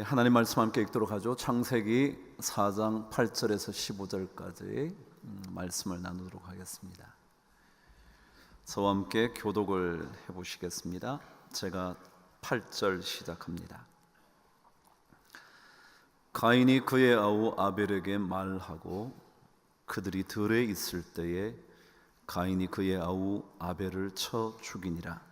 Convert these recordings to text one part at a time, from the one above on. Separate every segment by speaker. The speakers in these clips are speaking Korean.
Speaker 1: 하나님 말씀 함께 읽도록 하죠. 창세기 4장 8절에서 15절까지 말씀을 나누도록 하겠습니다. 저와 함께 교독을 해보시겠습니다. 제가 8절 시작합니다. 가인이 그의 아우 아벨에게 말하고 그들이 들에 있을 때에 가인이 그의 아우 아벨을 쳐 죽이니라.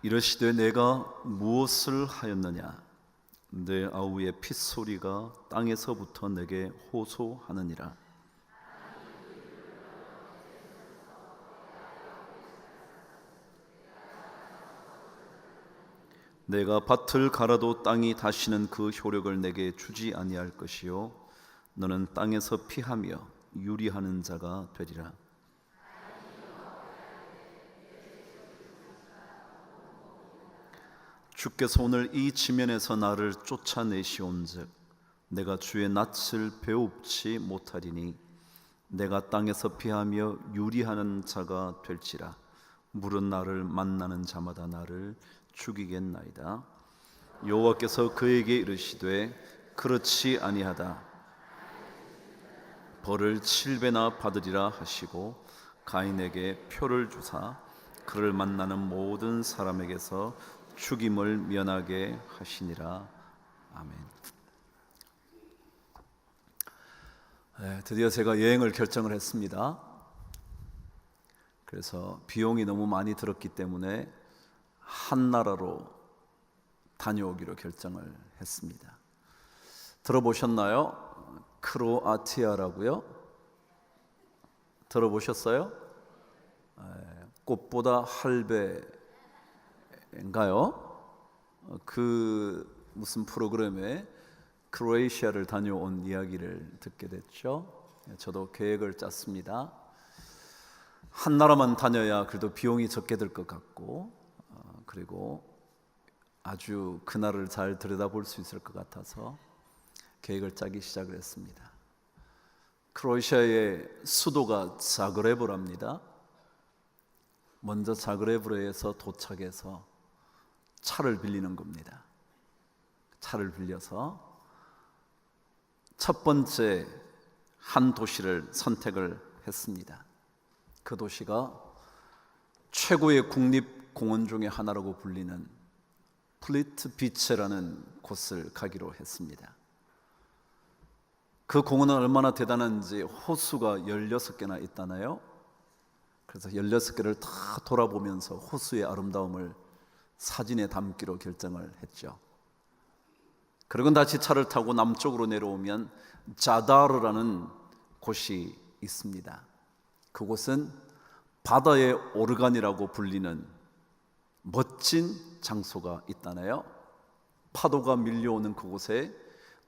Speaker 1: 이르시되 내가 무엇을 하였느냐? 내 아우의 핏소리가 땅에서부터 내게 호소하느니라. 내가 밭을 갈아도 땅이 다시는 그 효력을 내게 주지 아니할 것이요 너는 땅에서 피하며 유리하는 자가 되리라. 주께서 오늘 이 지면에서 나를 쫓아내시온즉 내가 주의 낯을 배웁지 못하리니 내가 땅에서 피하며 유리하는 자가 될지라. 물은 나를 만나는 자마다 나를 죽이겠나이다. 여호와께서 그에게 이르시되 그렇지 아니하다. 벌을 7배나 받으리라 하시고 가인에게 표를 주사 그를 만나는 모든 사람에게서 죽임을 면하게 하시니라. 아멘. 드디어 제가 여행을 결정을 했습니다. 그래서 비용이 너무 많이 들었기 때문에 한 나라로 다녀오기로 결정을 했습니다. 들어보셨나요? 크로아티아라고요? 들어보셨어요? 꽃보다 할배인가요? 그 무슨 프로그램에 크로에이시아를 다녀온 이야기를 듣게 됐죠. 저도 계획을 짰습니다. 한 나라만 다녀야 그래도 비용이 적게 들 것 같고 그리고 아주 그 나라를 잘 들여다볼 수 있을 것 같아서 계획을 짜기 시작을 했습니다. 크로에이시아의 수도가 자그레브랍니다. 먼저 자그레브에서 도착해서 차를 빌리는 겁니다. 차를 빌려서 첫 번째 한 도시를 선택을 했습니다. 그 도시가 최고의 국립공원 중에 하나라고 불리는 플리트 비치라는 곳을 가기로 했습니다. 그 공원은 얼마나 대단한지 호수가 16개나 있다나요? 그래서 16개를 다 돌아보면서 호수의 아름다움을 사진에 담기로 결정을 했죠. 그리고 다시 차를 타고 남쪽으로 내려오면 자다르라는 곳이 있습니다. 그곳은 바다의 오르간이라고 불리는 멋진 장소가 있다네요. 파도가 밀려오는 그곳에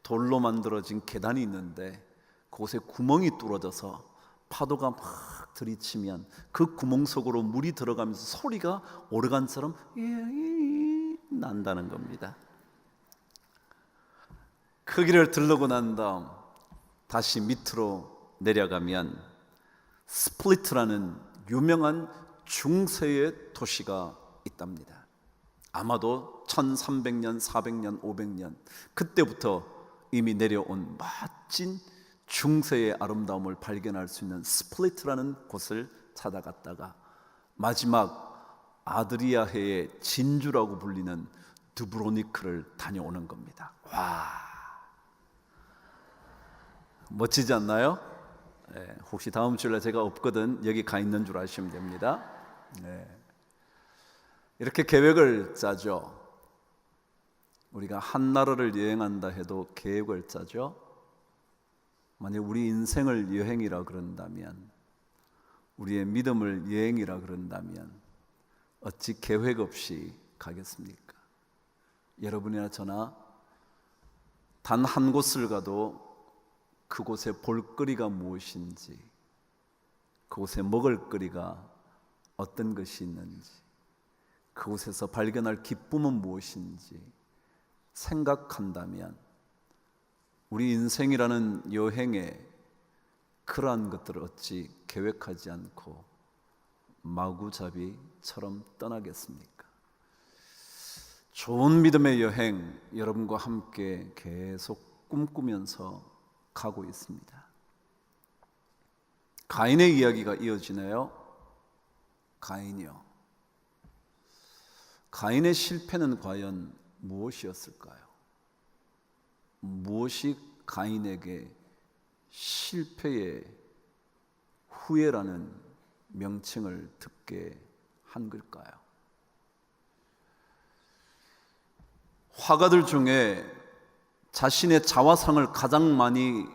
Speaker 1: 돌로 만들어진 계단이 있는데 그곳에 구멍이 뚫어져서 파도가 막 들이치면 그 구멍 속으로 물이 들어가면서 소리가 오르간처럼 난다는 겁니다. 그 길을 들르고 난 다음 다시 밑으로 내려가면 스플리트라는 유명한 중세의 도시가 있답니다. 아마도 1300년, 400년, 500년 그때부터 이미 내려온 멋진 중세의 아름다움을 발견할 수 있는 스플리트라는 곳을 찾아갔다가 마지막 아드리아해의 진주라고 불리는 두브로니크를 다녀오는 겁니다. 와, 멋지지 않나요? 혹시 다음 주일에 제가 없거든 여기 가 있는 줄 아시면 됩니다. 이렇게 계획을 짜죠. 우리가 한 나라를 여행한다 해도 계획을 짜죠. 만약 우리 인생을 여행이라 그런다면, 우리의 믿음을 여행이라 그런다면 어찌 계획 없이 가겠습니까? 여러분이나 저나 단 한 곳을 가도 그곳에 볼거리가 무엇인지, 그곳에 먹을거리가 어떤 것이 있는지, 그곳에서 발견할 기쁨은 무엇인지 생각한다면 우리 인생이라는 여행에 그러한 것들을 어찌 계획하지 않고 마구잡이처럼 떠나겠습니까? 좋은 믿음의 여행 여러분과 함께 계속 꿈꾸면서 가고 있습니다. 가인의 이야기가 이어지네요. 가인이요. 가인의 실패는 과연 무엇이었을까요? 무엇이 가인에게 실패의 후회라는 명칭을 듣게 한 걸까요? 화가들 중에 자신의 자화상을 가장 많이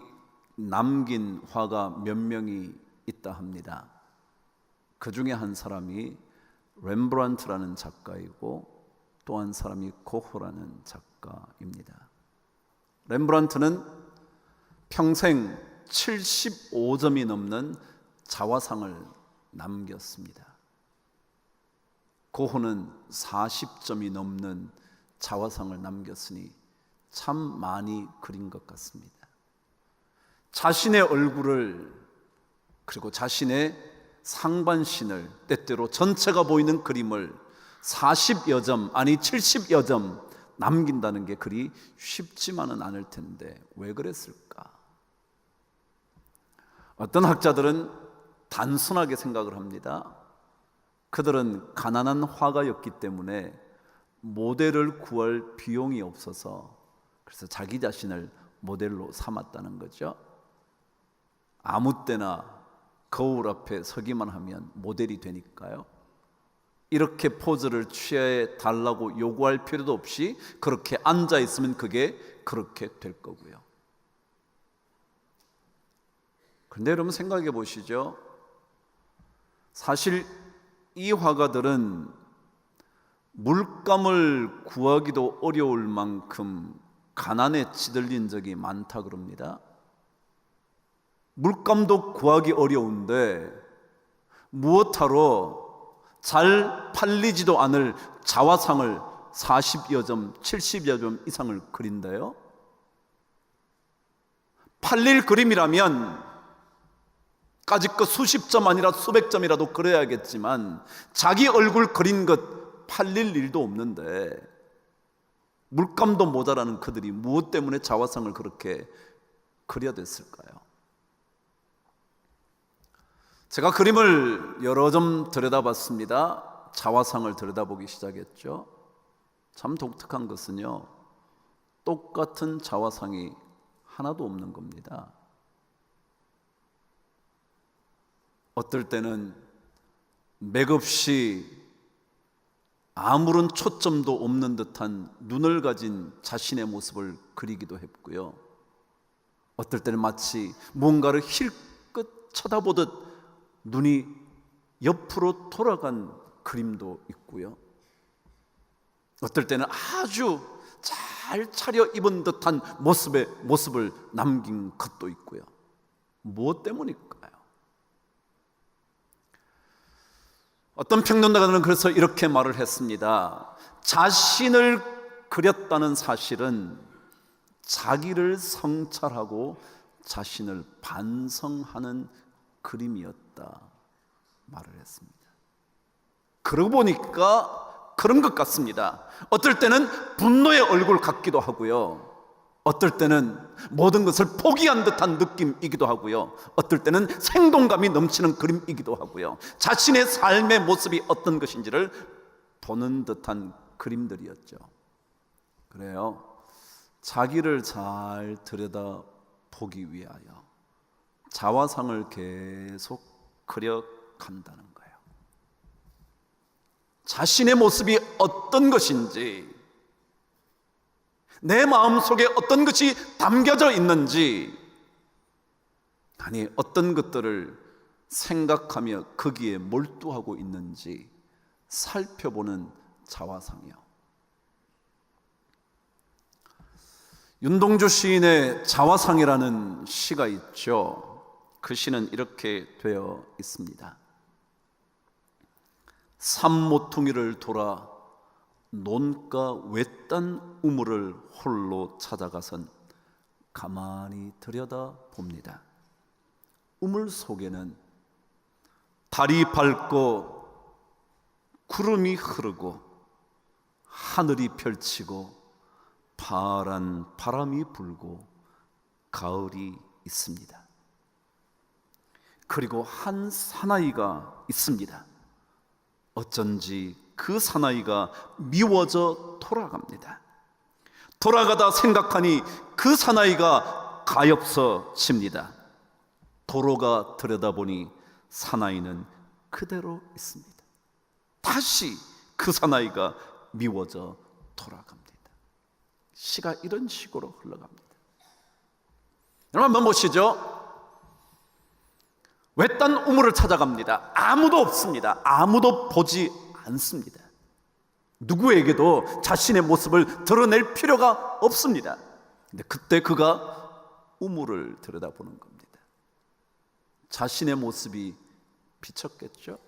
Speaker 1: 남긴 화가 몇 명이 있다 합니다. 그 중에 한 사람이 렘브란트라는 작가이고 또 한 사람이 고호라는 작가입니다. 렘브란트는 평생 75점이 넘는 자화상을 남겼습니다. 고호는 40점이 넘는 자화상을 남겼으니 참 많이 그린 것 같습니다. 자신의 얼굴을 그리고 자신의 상반신을 때때로 전체가 보이는 그림을 40여 점 아니 70여 점 남긴다는 게 그리 쉽지만은 않을 텐데 왜 그랬을까? 어떤 학자들은 단순하게 생각을 합니다. 그들은 가난한 화가였기 때문에 모델을 구할 비용이 없어서 그래서 자기 자신을 모델로 삼았다는 거죠. 아무 때나 거울 앞에 서기만 하면 모델이 되니까요. 이렇게 포즈를 취해 달라고 요구할 필요도 없이 그렇게 앉아 있으면 그게 그렇게 될 거고요. 그런데 여러분 생각해 보시죠. 사실 이 화가들은 물감을 구하기도 어려울 만큼 가난에 찌들린 적이 많다 그럽니다. 물감도 구하기 어려운데 무엇하러 잘 팔리지도 않을 자화상을 40여 점, 70여 점 이상을 그린다요? 팔릴 그림이라면 까짓 것 수십 점 아니라 수백 점이라도 그려야겠지만 자기 얼굴 그린 것 팔릴 일도 없는데 물감도 모자라는 그들이 무엇 때문에 자화상을 그렇게 그려댔을까요? 제가 그림을 여러 점 들여다봤습니다. 자화상을 들여다보기 시작했죠. 참 독특한 것은요, 똑같은 자화상이 하나도 없는 겁니다. 어떨 때는 맥없이 아무런 초점도 없는 듯한 눈을 가진 자신의 모습을 그리기도 했고요. 어떨 때는 마치 뭔가를 힐끗 쳐다보듯 눈이 옆으로 돌아간 그림도 있고요. 어떨 때는 아주 잘 차려입은 듯한 모습을 남긴 것도 있고요. 무엇 때문일까요? 어떤 평론가는 그래서 이렇게 말을 했습니다. 자신을 그렸다는 사실은 자기를 성찰하고 자신을 반성하는 그림이었다 말을 했습니다. 그러고 보니까 그런 것 같습니다. 어떨 때는 분노의 얼굴 같기도 하고요. 어떨 때는 모든 것을 포기한 듯한 느낌이기도 하고요. 어떨 때는 생동감이 넘치는 그림이기도 하고요. 자신의 삶의 모습이 어떤 것인지를 보는 듯한 그림들이었죠. 그래요. 자기를 잘 들여다보기 위하여 자화상을 계속 그려간다는 거예요. 자신의 모습이 어떤 것인지, 내 마음속에 어떤 것이 담겨져 있는지, 아니 어떤 것들을 생각하며 거기에 몰두하고 있는지 살펴보는 자화상이요. 윤동주 시인의 자화상이라는 시가 있죠. 그 시는 이렇게 되어 있습니다. 산모퉁이를 돌아 논가 외딴 우물을 홀로 찾아가선 가만히 들여다 봅니다. 우물 속에는 달이 밝고 구름이 흐르고 하늘이 펼치고 파란 바람이 불고 가을이 있습니다. 그리고 한 사나이가 있습니다. 어쩐지 그 사나이가 미워져 돌아갑니다. 돌아가다 생각하니 그 사나이가 가엾어집니다. 도로가 들여다보니 사나이는 그대로 있습니다. 다시 그 사나이가 미워져 돌아갑니다. 시가 이런 식으로 흘러갑니다. 여러분 한번 보시죠. 외딴 우물을 찾아갑니다. 아무도 없습니다. 아무도 보지 않습니다. 누구에게도 자신의 모습을 드러낼 필요가 없습니다. 근데 그때 그가 우물을 들여다보는 겁니다. 자신의 모습이 비쳤겠죠?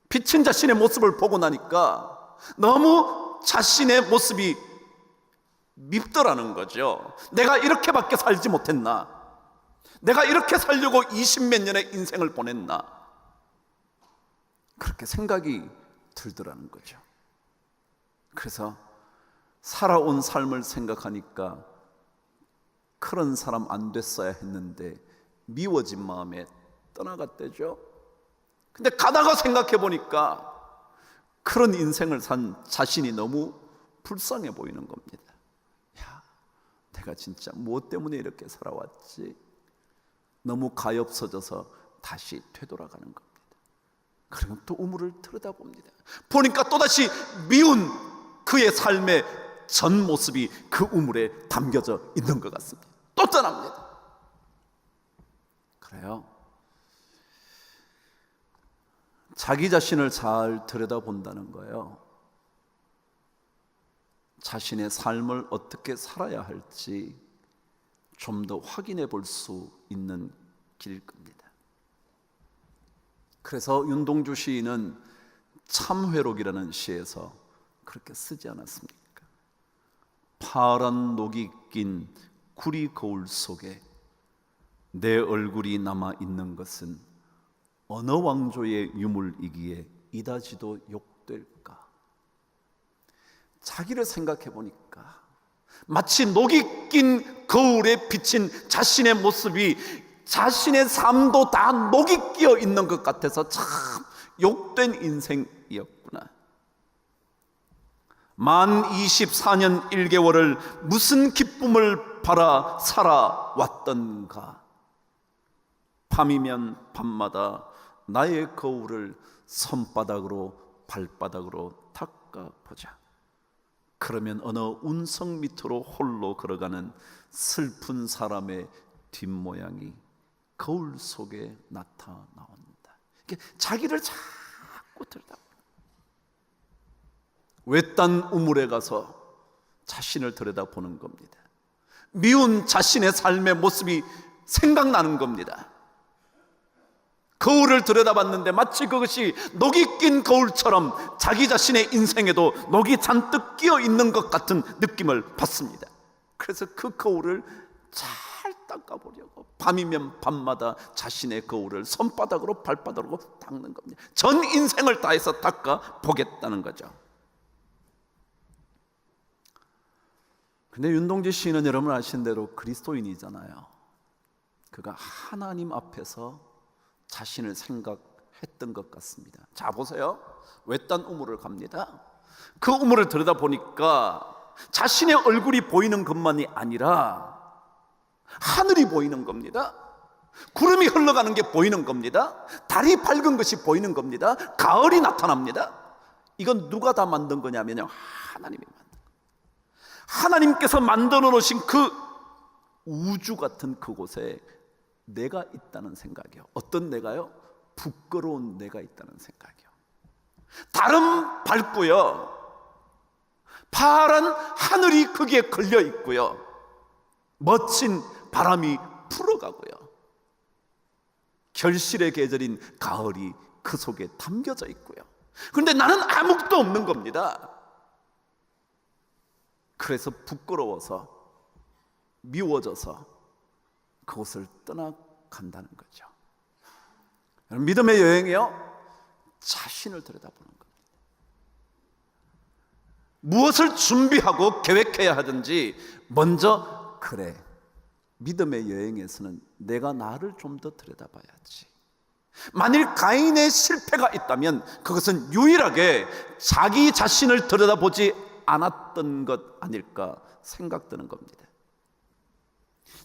Speaker 1: 비친 자신의 모습을 보고 나니까 너무 자신의 모습이 밉더라는 거죠. 내가 이렇게밖에 살지 못했나? 내가 이렇게 살려고 20몇 년의 인생을 보냈나? 그렇게 생각이 들더라는 거죠. 그래서 살아온 삶을 생각하니까 그런 사람 안 됐어야 했는데 미워진 마음에 떠나갔대죠. 근데 가다가 생각해 보니까 그런 인생을 산 자신이 너무 불쌍해 보이는 겁니다. 야, 내가 진짜 무엇 때문에 이렇게 살아왔지? 너무 가엾어져서 다시 되돌아가는 겁니다. 그러면 또 우물을 들여다봅니다. 보니까 또다시 미운 그의 삶의 전 모습이 그 우물에 담겨져 있는 것 같습니다. 또 떠납니다. 그래요. 자기 자신을 잘 들여다본다는 거예요. 자신의 삶을 어떻게 살아야 할지 좀 더 확인해 볼 수 있는 길일 겁니다. 그래서 윤동주 시인은 참회록이라는 시에서 그렇게 쓰지 않았습니까? 파란 녹이 낀 구리 거울 속에 내 얼굴이 남아 있는 것은 어느 왕조의 유물이기에 이다지도 욕될까? 자기를 생각해 보니까 마치 녹이 낀 거울에 비친 자신의 모습이 자신의 삶도 다 녹이 끼어 있는 것 같아서 참 욕된 인생이었구나. 만 24년 1개월을 무슨 기쁨을 바라 살아왔던가. 밤이면 밤마다 나의 거울을 손바닥으로 발바닥으로 닦아보자. 그러면 어느 운석 밑으로 홀로 걸어가는 슬픈 사람의 뒷모양이 거울 속에 나타나온다. 자기를 자꾸 들여다보는, 외딴 우물에 가서 자신을 들여다보는 겁니다. 미운 자신의 삶의 모습이 생각나는 겁니다. 거울을 들여다봤는데 마치 그것이 녹이 낀 거울처럼 자기 자신의 인생에도 녹이 잔뜩 끼어 있는 것 같은 느낌을 받습니다. 그래서 그 거울을 잘 닦아보려고 밤이면 밤마다 자신의 거울을 손바닥으로 발바닥으로 닦는 겁니다. 전 인생을 다해서 닦아보겠다는 거죠. 근데 윤동주 시인은 여러분 아시는 대로 그리스도인이잖아요. 그가 하나님 앞에서 자신을 생각했던 것 같습니다. 자 보세요. 외딴 우물을 갑니다. 그 우물을 들여다보니까 자신의 얼굴이 보이는 것만이 아니라 하늘이 보이는 겁니다. 구름이 흘러가는 게 보이는 겁니다. 달이 밝은 것이 보이는 겁니다. 가을이 나타납니다. 이건 누가 다 만든 거냐면요, 하나님이 만든 거예요. 하나님께서 만들어 놓으신 그 우주 같은 그곳에 내가 있다는 생각이요. 어떤 내가요? 부끄러운 내가 있다는 생각이요. 달은 밝고요, 파란 하늘이 거기에 걸려 있고요, 멋진 바람이 불어가고요, 결실의 계절인 가을이 그 속에 담겨져 있고요. 그런데 나는 아무것도 없는 겁니다. 그래서 부끄러워서 미워져서 그곳을 떠나간다는 거죠. 믿음의 여행이요, 자신을 들여다보는 겁니다. 무엇을 준비하고 계획해야 하든지 먼저, 그래, 믿음의 여행에서는 내가 나를 좀 더 들여다봐야지. 만일 가인의 실패가 있다면 그것은 유일하게 자기 자신을 들여다보지 않았던 것 아닐까 생각되는 겁니다.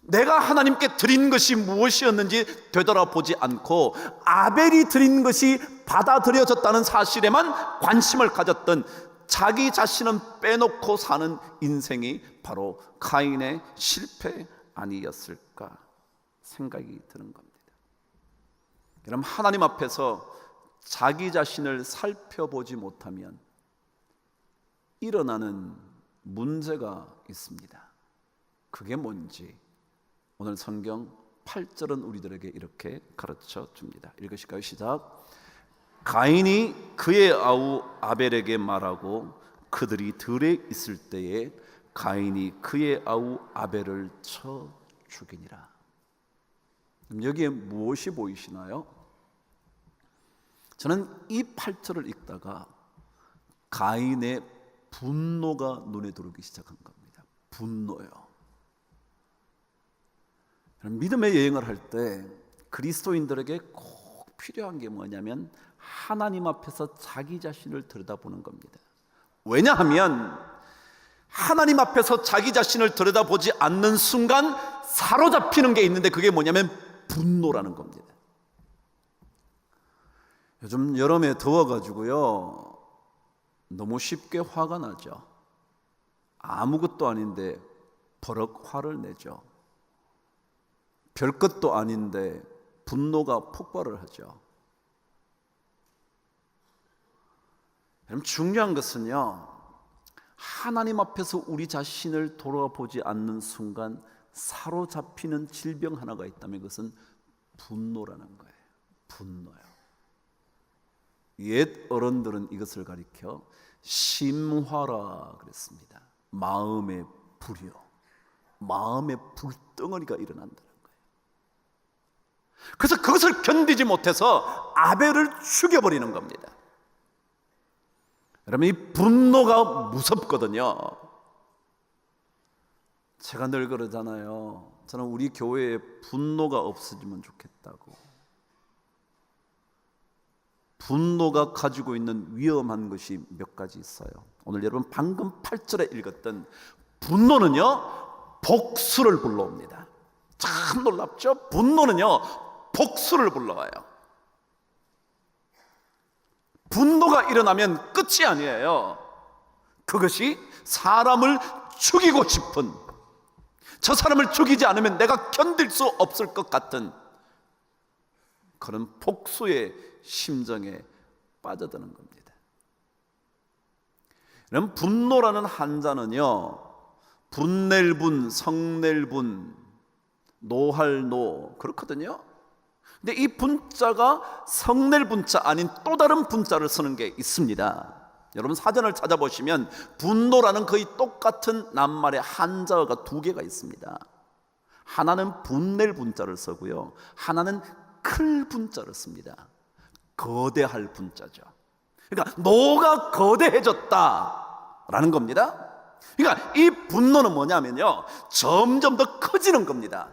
Speaker 1: 내가 하나님께 드린 것이 무엇이었는지 되돌아보지 않고 아벨이 드린 것이 받아들여졌다는 사실에만 관심을 가졌던 자기 자신은 빼놓고 사는 인생이 바로 가인의 실패 아니었을까 생각이 드는 겁니다. 여러분, 하나님 앞에서 자기 자신을 살펴보지 못하면 일어나는 문제가 있습니다. 그게 뭔지 오늘 성경 8절은 우리들에게 이렇게 가르쳐 줍니다. 읽으실까요? 시작. 가인이 그의 아우 아벨에게 말하고 그들이 들에 있을 때에 가인이 그의 아우 아벨을 쳐 죽이니라. 여기에 무엇이 보이시나요? 저는 이 8절을 읽다가 가인의 분노가 눈에 들어오기 시작한 겁니다. 분노요. 믿음의 여행을 할 때 그리스도인들에게 꼭 필요한 게 뭐냐면 하나님 앞에서 자기 자신을 들여다보는 겁니다. 왜냐하면 하나님 앞에서 자기 자신을 들여다보지 않는 순간 사로잡히는 게 있는데 그게 뭐냐면 분노라는 겁니다. 요즘 여름에 더워가지고요, 너무 쉽게 화가 나죠. 아무것도 아닌데 버럭 화를 내죠. 별것도 아닌데 분노가 폭발을 하죠. 여러분, 중요한 것은요, 하나님 앞에서 우리 자신을 돌아보지 않는 순간 사로잡히는 질병 하나가 있다면 그것은 분노라는 거예요. 분노요. 옛 어른들은 이것을 가리켜 심화라 그랬습니다. 마음의 불이요, 마음의 불덩어리가 일어난다는 거예요. 그래서 그것을 견디지 못해서 아벨을 죽여버리는 겁니다. 여러분, 이 분노가 무섭거든요. 제가 늘 그러잖아요. 저는 우리 교회에 분노가 없어지면 좋겠다고. 분노가 가지고 있는 위험한 것이 몇 가지 있어요. 오늘 여러분 방금 8절에 읽었던 분노는요, 복수를 불러옵니다. 참 놀랍죠? 분노는요, 복수를 불러와요. 분노가 일어나면 끝이 아니에요. 그것이 사람을 죽이고 싶은, 저 사람을 죽이지 않으면 내가 견딜 수 없을 것 같은 그런 복수의 심정에 빠져드는 겁니다. 그럼 분노라는 한자는요, 분낼 분, 성낼 분, 노할 노 그렇거든요. 근데 이 분자가 성낼 분자 아닌 또 다른 분자를 쓰는 게 있습니다. 여러분 사전을 찾아보시면 분노라는 거의 똑같은 낱말의 한자어가 두 개가 있습니다. 하나는 분낼 분자를 쓰고요, 하나는 클 분자를 씁니다. 거대할 분자죠. 그러니까 노가 거대해졌다라는 겁니다. 그러니까 이 분노는 뭐냐면요, 점점 더 커지는 겁니다.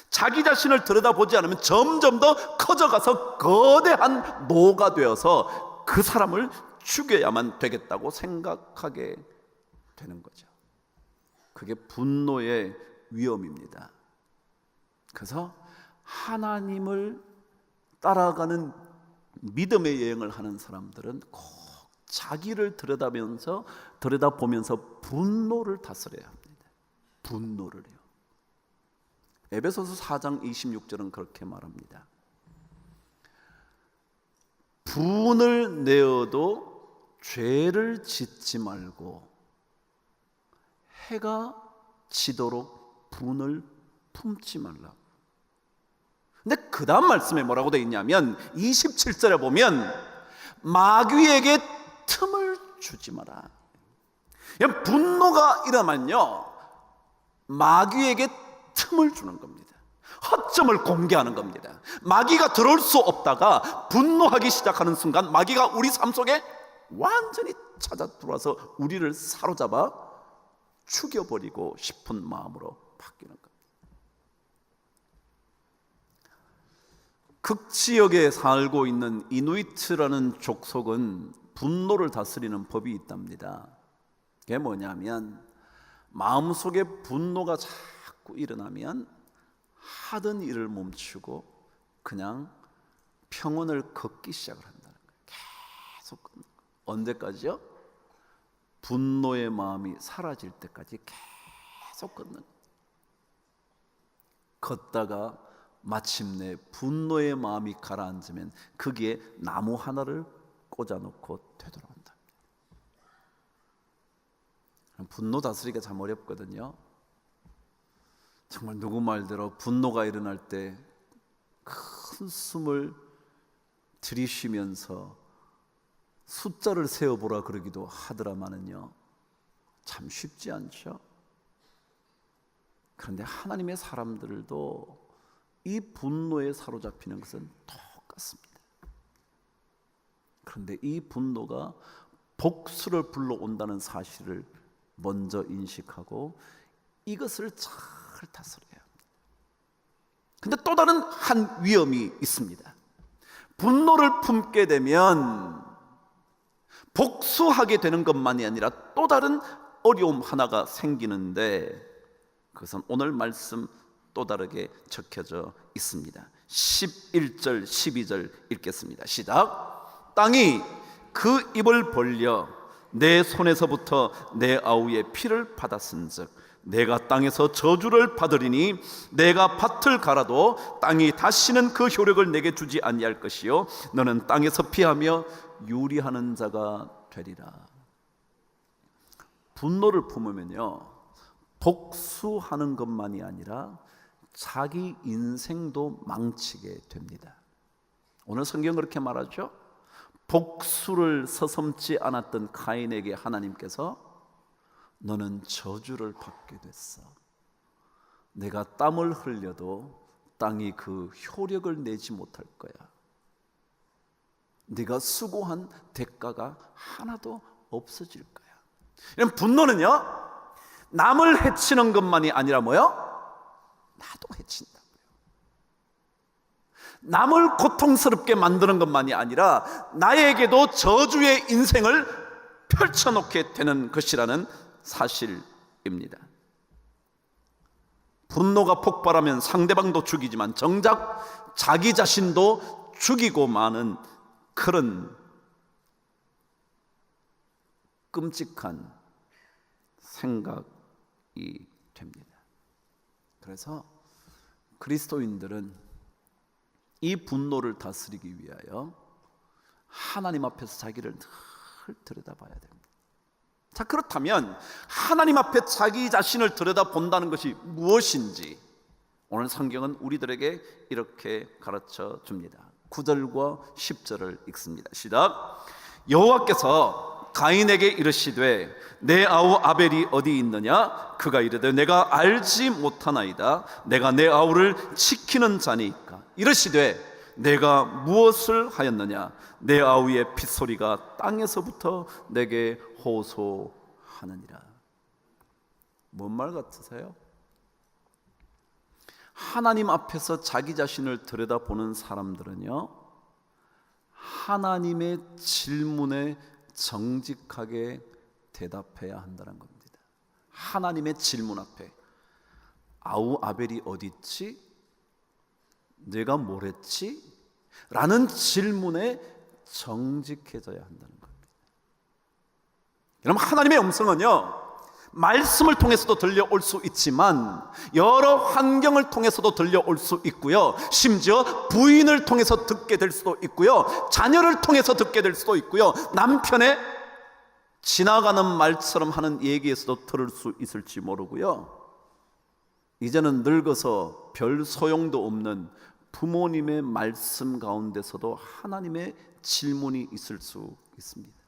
Speaker 1: 자기 자신을 들여다보지 않으면 점점 더 커져가서 거대한 노가 되어서 그 사람을 죽여야만 되겠다고 생각하게 되는 거죠. 그게 분노의 위험입니다. 그래서 하나님을 따라가는 믿음의 여행을 하는 사람들은 꼭 자기를 들여다보면서 분노를 다스려야 합니다. 분노를요. 에베소서 4장 26절은 그렇게 말합니다. 분을 내어도 죄를 짓지 말고 해가 지도록 분을 품지 말라고. 근데 그 다음 말씀에 뭐라고 되어 있냐면 27절에 보면 마귀에게 틈을 주지 마라. 분노가 일어나면요, 마귀에게 틈을 주는 겁니다. 허점을 공개하는 겁니다. 마귀가 들어올 수 없다가 분노하기 시작하는 순간 마귀가 우리 삶 속에 완전히 찾아 들어와서 우리를 사로잡아 죽여버리고 싶은 마음으로 바뀌는 겁니다. 극지역에 살고 있는 이누이트라는 족속은 분노를 다스리는 법이 있답니다. 그게 뭐냐면 마음속에 분노가 자꾸 일어나면 하던 일을 멈추고 그냥 평온을 걷기 시작을 한다는 거예요. 계속 걷는 거예요. 언제까지요? 분노의 마음이 사라질 때까지 계속 걷는 거예요. 걷다가 마침내 분노의 마음이 가라앉으면 거기에 나무 하나를 꽂아놓고 되돌아온다. 분노 다스리기가 참 어렵거든요. 정말 누구 말대로 분노가 일어날 때 큰 숨을 들이쉬면서 숫자를 세어보라 그러기도 하더라마는요, 참 쉽지 않죠. 그런데 하나님의 사람들도 이 분노에 사로잡히는 것은 똑같습니다. 그런데 이 분노가 복수를 불러온다는 사실을 먼저 인식하고 이것을 잘 다스려야 합니다. 근데 또 다른 한 위험이 있습니다. 분노를 품게 되면 복수하게 되는 것만이 아니라 또 다른 어려움 하나가 생기는데 그것은 오늘 말씀 또 다르게 적혀져 있습니다. 11절 12절 읽겠습니다. 시작. 땅이 그 입을 벌려 내 손에서부터 내 아우의 피를 받았은즉 내가 땅에서 저주를 받으리니 내가 밭을 갈아도 땅이 다시는 그 효력을 내게 주지 아니할 것이요 너는 땅에서 피하며 유리하는 자가 되리라. 분노를 품으면요, 복수하는 것만이 아니라 자기 인생도 망치게 됩니다. 오늘 성경 그렇게 말하죠. 복수를 서슴지 않았던 가인에게 하나님께서 너는 저주를 받게 됐어. 내가 땀을 흘려도 땅이 그 효력을 내지 못할 거야. 네가 수고한 대가가 하나도 없어질 거야. 이런 분노는요, 남을 해치는 것만이 아니라 뭐요? 나도 해친다고요. 남을 고통스럽게 만드는 것만이 아니라 나에게도 저주의 인생을 펼쳐놓게 되는 것이라는 사실입니다. 분노가 폭발하면 상대방도 죽이지만 정작 자기 자신도 죽이고 마는 그런 끔찍한 생각이 됩니다. 그래서 그리스도인들은 이 분노를 다스리기 위하여 하나님 앞에서 자기를 늘 들여다봐야 됩니다. 자, 그렇다면 하나님 앞에 자기 자신을 들여다본다는 것이 무엇인지 오늘 성경은 우리들에게 이렇게 가르쳐 줍니다. 9절과 10절을 읽습니다. 시작. 여호와께서 가인에게 이르시되 내 아우 아벨이 어디 있느냐? 그가 이르되 내가 알지 못하나이다. 내가 내 아우를 지키는 자니까. 이르시되 내가 무엇을 하였느냐? 내 아우의 핏소리가 땅에서부터 내게 호소하느니라. 뭔 말 같으세요? 하나님 앞에서 자기 자신을 들여다보는 사람들은요, 하나님의 질문에 정직하게 대답해야 한다는 겁니다. 하나님의 질문 앞에 아우 아벨이 어디 있지? 내가 뭘 했지? 라는 질문에 정직해져야 한다는 겁니다. 여러분, 하나님의 음성은요, 말씀을 통해서도 들려올 수 있지만 여러 환경을 통해서도 들려올 수 있고요, 심지어 부인을 통해서 듣게 될 수도 있고요, 자녀를 통해서 듣게 될 수도 있고요, 남편의 지나가는 말처럼 하는 얘기에서도 들을 수 있을지 모르고요, 이제는 늙어서 별 소용도 없는 부모님의 말씀 가운데서도 하나님의 질문이 있을 수 있습니다.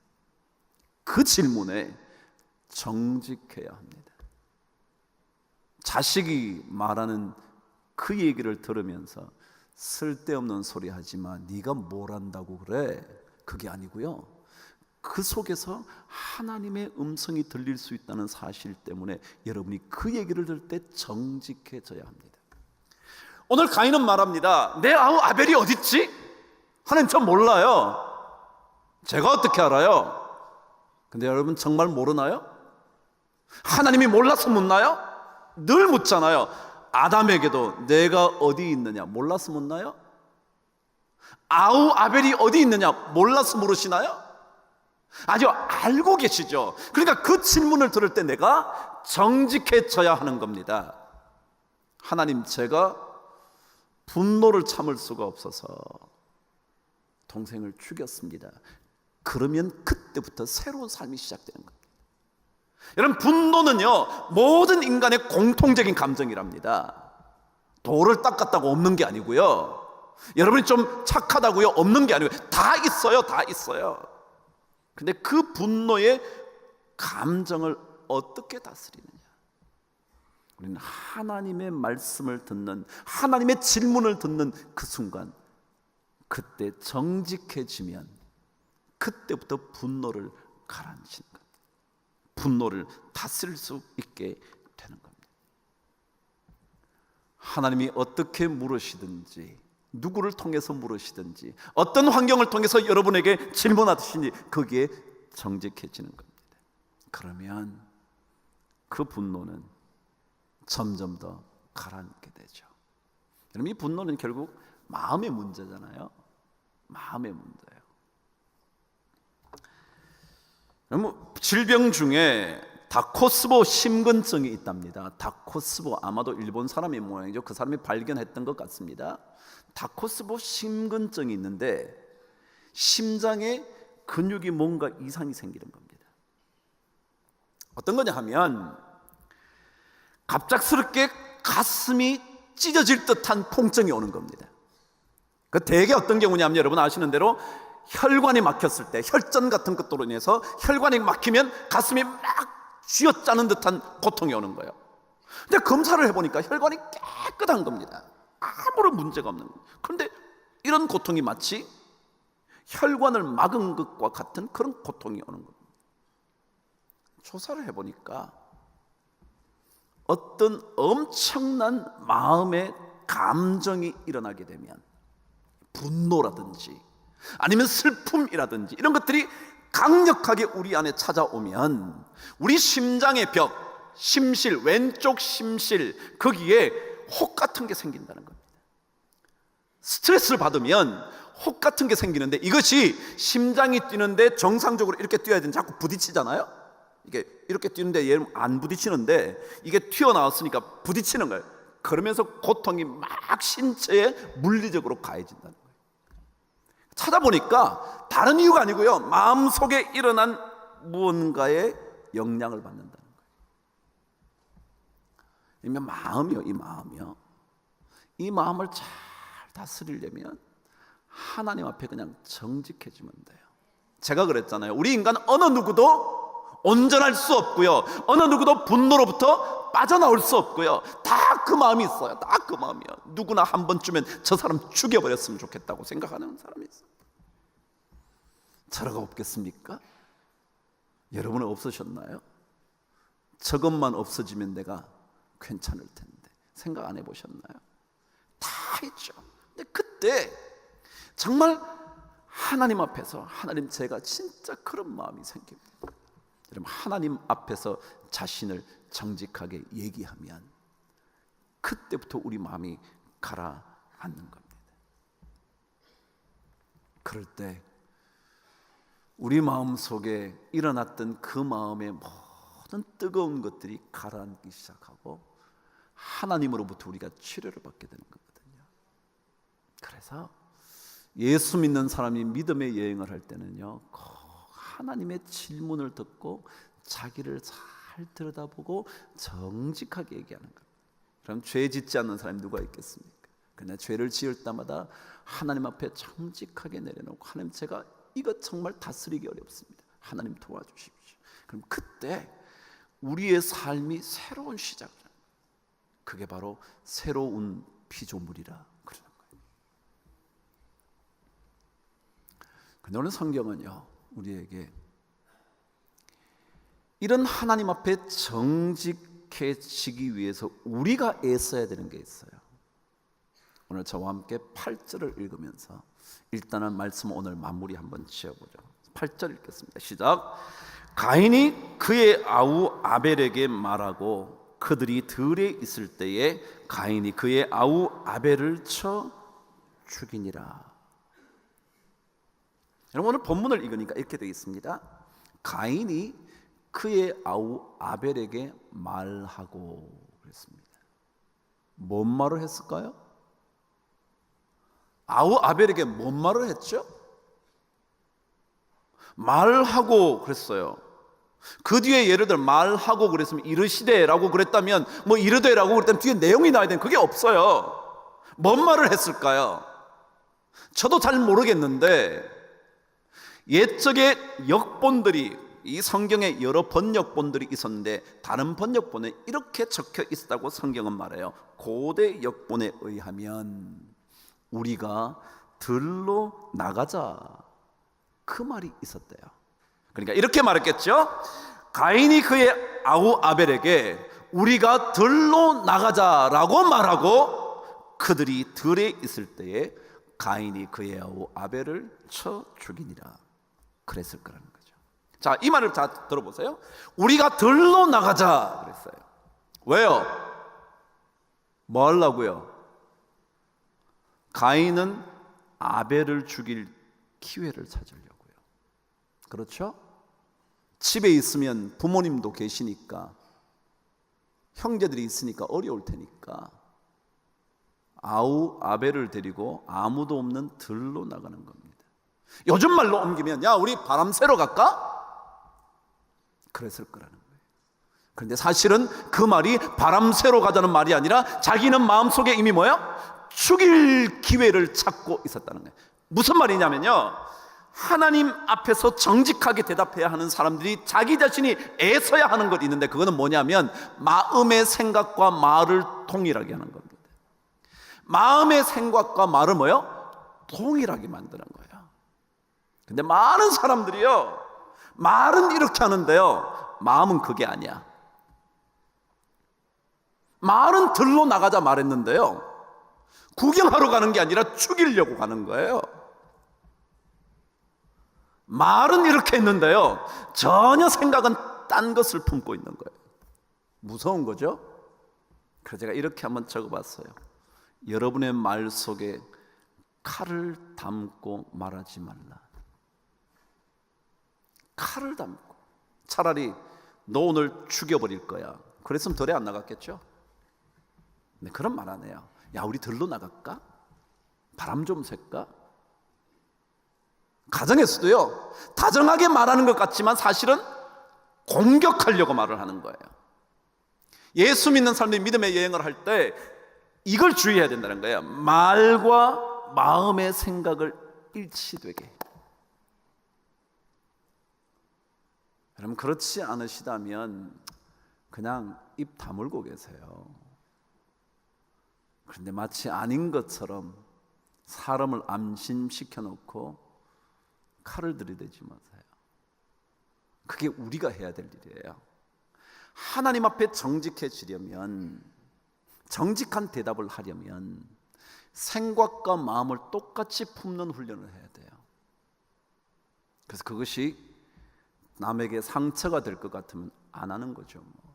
Speaker 1: 그 질문에 정직해야 합니다. 자식이 말하는 그 얘기를 들으면서 쓸데없는 소리 하지마, 네가 뭘 안다고 그래, 그게 아니고요, 그 속에서 하나님의 음성이 들릴 수 있다는 사실 때문에 여러분이 그 얘기를 들을 때 정직해져야 합니다. 오늘 가인은 말합니다. 내 아우 아벨이 어딨지? 하나님, 저 몰라요. 제가 어떻게 알아요? 근데 여러분 정말 모르나요? 하나님이 몰라서 묻나요? 늘 묻잖아요. 아담에게도 내가 어디 있느냐 몰라서 묻나요? 아우 아벨이 어디 있느냐 몰라서 물으시나요? 아주 알고 계시죠. 그러니까 그 질문을 들을 때 내가 정직해져야 하는 겁니다. 하나님, 제가 분노를 참을 수가 없어서 동생을 죽였습니다. 그러면 그때부터 새로운 삶이 시작되는 겁니다. 여러분, 분노는요 모든 인간의 공통적인 감정이랍니다. 돌을 닦았다고 없는 게 아니고요, 여러분이 좀 착하다고요 없는 게 아니고요, 다 있어요. 다 있어요. 근데 그 분노의 감정을 어떻게 다스리느냐? 우리는 하나님의 말씀을 듣는, 하나님의 질문을 듣는 그 순간, 그때 정직해지면 그때부터 분노를 가라앉히는 겁니다. 분노를 다스릴 수 있게 되는 겁니다. 하나님이 어떻게 물으시든지, 누구를 통해서 물으시든지, 어떤 환경을 통해서 여러분에게 질문하듯이 거기에 정직해지는 겁니다. 그러면 그 분노는 점점 더 가라앉게 되죠. 여러분, 이 분노는 결국 마음의 문제잖아요. 마음의 문제예요. 질병 중에 다코스보 심근증이 있답니다. 다코스보, 아마도 일본 사람의 모양이죠. 그 사람이 발견했던 것 같습니다. 다코스보 심근증이 있는데 심장에 근육이 뭔가 이상이 생기는 겁니다. 어떤 거냐 하면 갑작스럽게 가슴이 찢어질 듯한 통증이 오는 겁니다. 그 대개 어떤 경우냐면 여러분 아시는 대로 혈관이 막혔을 때, 혈전 같은 것으로 인해서 혈관이 막히면 가슴이 막 쥐어짜는 듯한 고통이 오는 거예요. 근데 검사를 해보니까 혈관이 깨끗한 겁니다. 아무런 문제가 없는 거예요. 그런데 이런 고통이 마치 혈관을 막은 것과 같은 그런 고통이 오는 겁니다. 조사를 해보니까 어떤 엄청난 마음의 감정이 일어나게 되면, 분노라든지 아니면 슬픔이라든지 이런 것들이 강력하게 우리 안에 찾아오면 우리 심장의 벽, 심실, 왼쪽 심실, 거기에 혹 같은 게 생긴다는 겁니다. 스트레스를 받으면 혹 같은 게 생기는데, 이것이 심장이 뛰는데 정상적으로 이렇게 뛰어야 되는데 자꾸 부딪히잖아요. 이게 이렇게 뛰는데 얘는 안 부딪히는데 이게 튀어나왔으니까 부딪히는 거예요. 그러면서 고통이 막 신체에 물리적으로 가해진다는 거예요. 찾아보니까 다른 이유가 아니고요, 마음속에 일어난 무언가의 영향을 받는다는 거예요. 마음이요, 이 마음을 잘 다스리려면 하나님 앞에 그냥 정직해지면 돼요. 제가 그랬잖아요. 우리 인간 어느 누구도 온전할 수 없고요, 어느 누구도 분노로부터 빠져나올 수 없고요, 다 그 마음이 있어요. 다 그 마음이요. 누구나 한 번쯤엔 저 사람 죽여버렸으면 좋겠다고 생각하는 사람이 있어요. 저러가 없겠습니까? 여러분은 없으셨나요? 저것만 없어지면 내가 괜찮을 텐데 생각 안 해보셨나요? 다 있죠. 근데 그때 정말 하나님 앞에서, 하나님, 제가 진짜 그런 마음이 생깁니다. 여러분, 하나님 앞에서 자신을 정직하게 얘기하면 그때부터 우리 마음이 가라앉는 겁니다. 그럴 때 우리 마음 속에 일어났던 그 마음의 모든 뜨거운 것들이 가라앉기 시작하고 하나님으로부터 우리가 치료를 받게 되는 거거든요. 그래서 예수 믿는 사람이 믿음의 여행을 할 때는요, 하나님의 질문을 듣고 자기를 잘 들여다보고 정직하게 얘기하는 겁니다. 그럼 죄 짓지 않는 사람이 누가 있겠습니까? 그러나 죄를 지을 때마다 하나님 앞에 정직하게 내려놓고, 하나님 제가 이거 정말 다스리기 어렵습니다, 하나님 도와주십시오. 그럼 그때 우리의 삶이 새로운 시작을 합니다. 그게 바로 새로운 피조물이라 그러는 거예요. 근데 오늘 성경은요, 우리에게 이런 하나님 앞에 정직해지기 위해서 우리가 애써야 되는 게 있어요. 오늘 저와 함께 8절을 읽으면서 일단은 말씀 오늘 마무리 한번 지어보죠. 8절 읽겠습니다. 시작. 가인이 그의 아우 아벨에게 말하고 그들이 들에 있을 때에 가인이 그의 아우 아벨을 쳐 죽이니라. 여러분, 오늘 본문을 읽으니까 이렇게 되어 있습니다. 가인이 그의 아우 아벨에게 말하고 그랬습니다. 뭔 말을 했을까요? 아우 아벨에게 뭔 말을 했죠? 말하고 그랬어요. 그 뒤에 예를 들어 말하고 그랬으면 이르시되라고 그랬다면, 뭐 이르되라고 그랬다면 뒤에 내용이 나와야 되는, 그게 없어요. 뭔 말을 했을까요? 저도 잘 모르겠는데 옛적의 역본들이, 이 성경에 여러 번역본들이 있었는데 다른 번역본에 이렇게 적혀 있다고 성경은 말해요. 고대 역본에 의하면 우리가 들로 나가자, 그 말이 있었대요. 그러니까 이렇게 말했겠죠. 가인이 그의 아우 아벨에게 우리가 들로 나가자라고 말하고 그들이 들에 있을 때에 가인이 그의 아우 아벨을 쳐 죽이니라 그랬을 거라는 거죠. 자, 이 말을 다 들어보세요. 우리가 들로 나가자 그랬어요. 왜요? 뭐 하려고요? 가인은 아벨을 죽일 기회를 찾으려고요. 그렇죠? 집에 있으면 부모님도 계시니까, 형제들이 있으니까 어려울 테니까 아우 아벨을 데리고 아무도 없는 들로 나가는 겁니다. 요즘 말로 옮기면 야, 우리 바람 쐬러 갈까? 그랬을 거라는 거예요. 그런데 사실은 그 말이 바람 쐬러 가자는 말이 아니라 자기는 마음속에 이미 뭐야? 죽일 기회를 찾고 있었다는 거예요. 무슨 말이냐면요, 하나님 앞에서 정직하게 대답해야 하는 사람들이 자기 자신이 애써야 하는 것이 있는데, 그거는 뭐냐면 마음의 생각과 말을 동일하게 하는 겁니다. 마음의 생각과 말을 뭐요? 동일하게 만드는 거예요. 근데 많은 사람들이요, 말은 이렇게 하는데요, 마음은 그게 아니야. 말은 들로 나가자 말했는데요, 구경하러 가는 게 아니라 죽이려고 가는 거예요. 말은 이렇게 했는데요, 전혀 생각은 딴 것을 품고 있는 거예요. 무서운 거죠? 그래서 제가 이렇게 한번 적어봤어요. 여러분의 말 속에 칼을 담고 말하지 말라. 칼을 담고. 차라리 너 오늘 죽여버릴 거야, 그랬으면 덜에 안 나갔겠죠? 네, 그런 말 안 해요. 야, 우리 들로 나갈까? 바람 좀 쐴까? 가정에서도요, 다정하게 말하는 것 같지만 사실은 공격하려고 말을 하는 거예요. 예수 믿는 사람들이 믿음의 여행을 할 때 이걸 주의해야 된다는 거예요. 말과 마음의 생각을 일치되게. 여러분, 그렇지 않으시다면 그냥 입 다물고 계세요. 그런데 마치 아닌 것처럼 사람을 안심시켜 놓고 칼을 들이대지 마세요. 그게 우리가 해야 될 일이에요. 하나님 앞에 정직해지려면, 정직한 대답을 하려면 생각과 마음을 똑같이 품는 훈련을 해야 돼요. 그래서 그것이 남에게 상처가 될 것 같으면 안 하는 거죠. 뭐.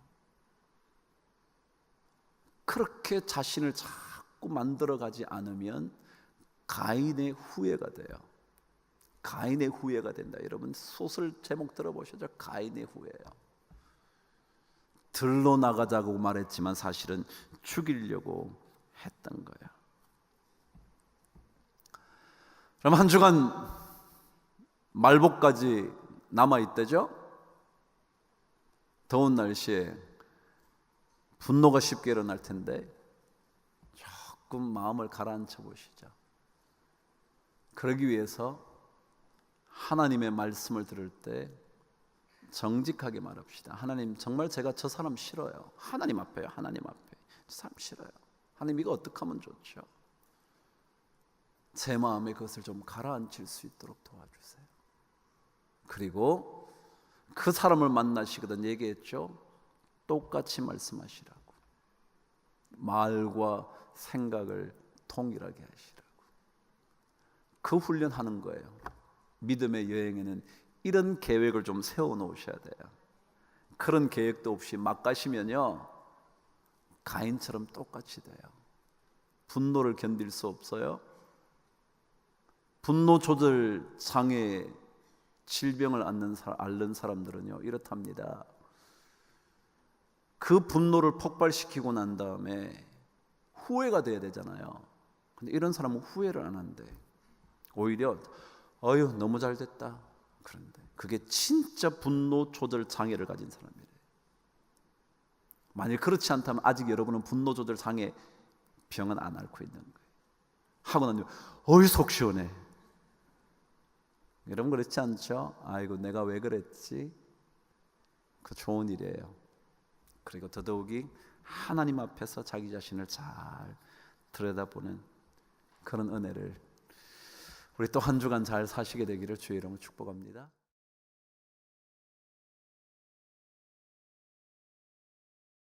Speaker 1: 그렇게 자신을 자꾸 만들어가지 않으면 가인의 후예가 돼요. 가인의 후예가 된다. 여러분, 소설 제목 들어보셨죠? 가인의 후예예요. 들로 나가자고 말했지만 사실은 죽이려고 했던 거예요. 그럼 한 주간 말복까지 남아있대죠? 더운 날씨에 분노가 쉽게 일어날 텐데 조금 마음을 가라앉혀 보시죠. 그러기 위해서 하나님의 말씀을 들을 때 정직하게 말합시다. 하나님, 정말 제가 저 사람 싫어요. 하나님 앞에요. 하나님 앞에 저 사람 싫어요. 하나님, 이거 어떻게 하면 좋죠? 제 마음에 그것을 좀 가라앉힐 수 있도록 도와주세요. 그리고 그 사람을 만나시거든 얘기했죠. 똑같이 말씀하시라고. 말과 생각을 동일하게 하시라고. 그 훈련하는 거예요. 믿음의 여행에는 이런 계획을 좀 세워놓으셔야 돼요. 그런 계획도 없이 막 가시면요, 가인처럼 똑같이 돼요. 분노를 견딜 수 없어요. 분노 조절 장애 질병을 앓는 사람들은요 이렇답니다. 그 분노를 폭발시키고 난 다음에 후회가 돼야 되잖아요. 근데 이런 사람은 후회를 안 한대. 오히려 어휴 너무 잘 됐다. 그런데 그게 진짜 분노 조절 장애를 가진 사람이래요. 만일 그렇지 않다면 아직 여러분은 분노 조절 장애 병은 안 앓고 있는 거예요. 하고 나면 어이 속 시원해. 여러분 그렇지 않죠? 아이고 내가 왜 그랬지? 그 좋은 일이에요. 그리고 더더욱이 하나님 앞에서 자기 자신을 잘 들여다보는 그런 은혜를 우리 또 한 주간 잘 사시게 되기를 주의 이름으로 축복합니다.